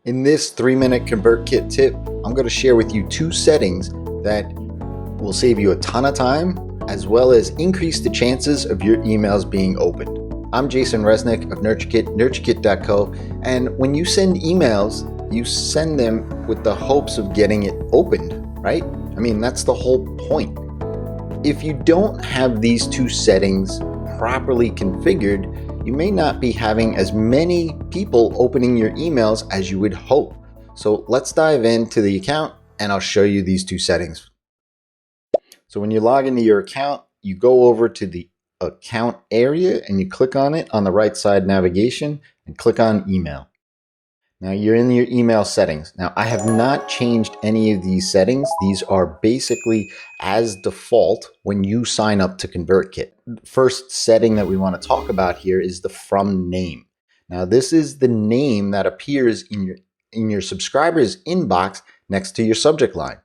In this 3-minute ConvertKit tip, I'm going to share with you 2 settings that will save you a ton of time as well as increase the chances of your emails being opened. I'm Jason Resnick of NurtureKit, NurtureKit.co, and when you send emails, you send them with the hopes of getting it opened, right? I mean, that's the whole point. If you don't have these 2 settings properly configured, you may not be having as many people opening your emails as you would hope. So let's dive into the account and I'll show you these 2 settings. So when you log into your account, you go over to the account area and you click on it on the right side navigation and click on email. Now you're in your email settings. Now I have not changed any of these settings. These are basically as default when you sign up to ConvertKit. First setting that we want to talk about here is the from name. Now this is the name that appears in your subscriber's inbox next to your subject line.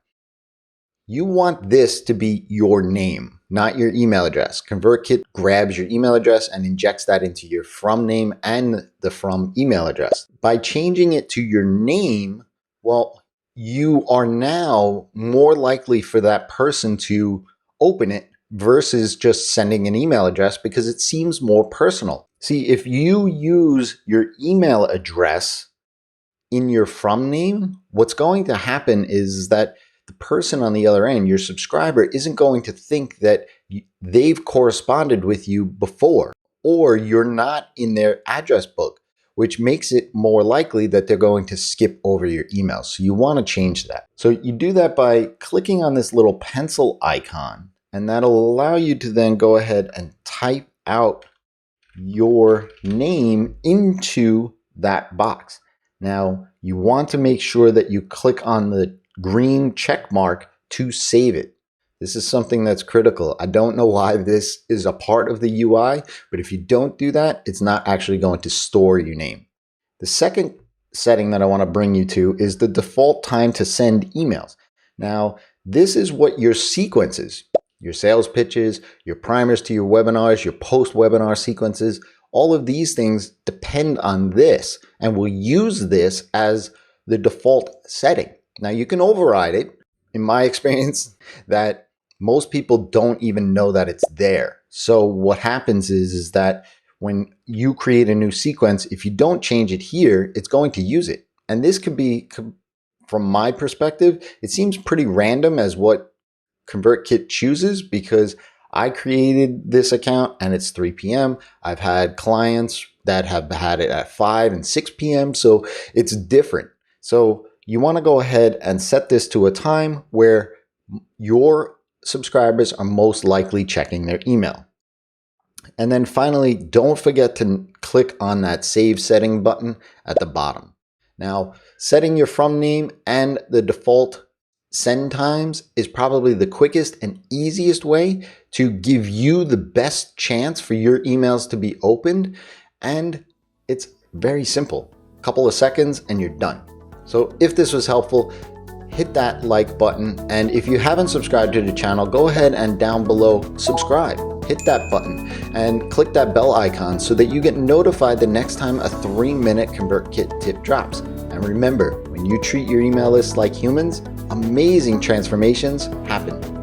You want this to be your name, not your email address. ConvertKit grabs your email address and injects that into your from name and the from email address. By changing it to your name, well, you are now more likely for that person to open it versus just sending an email address because it seems more personal. See, if you use your email address in your from name, what's going to happen is that the person on the other end, your subscriber, isn't going to think that they've corresponded with you before or you're not in their address book, which makes it more likely that they're going to skip over your email. So you want to change that. So you do that by clicking on this little pencil icon, and that'll allow you to then go ahead and type out your name into that box. Now you want to make sure that you click on the green check mark to save it. This is something that's critical. I don't know why this is a part of the UI, but if you don't do that, it's not actually going to store your name. The second setting that I want to bring you to is the default time to send emails. Now, this is what your sequences, your sales pitches, your primers to your webinars, your post-webinar sequences, all of these things depend on this, and we'll use this as the default setting. Now you can override it. In my experience, that most people don't even know that it's there. So what happens is that when you create a new sequence, if you don't change it here, it's going to use it. And this could be, from my perspective, it seems pretty random as what ConvertKit chooses because I created this account and it's 3 p.m. I've had clients that have had it at 5 and 6 p.m. So it's different. So you want to go ahead and set this to a time where your subscribers are most likely checking their email. And then finally, don't forget to click on that save setting button at the bottom. Now, setting your from name and the default send times is probably the quickest and easiest way to give you the best chance for your emails to be opened. And it's very simple. A couple of seconds and you're done. So if this was helpful, hit that like button. And if you haven't subscribed to the channel, go ahead and down below, subscribe. Hit that button and click that bell icon so that you get notified the next time a 3-minute ConvertKit tip drops. And remember, when you treat your email list like humans, amazing transformations happen.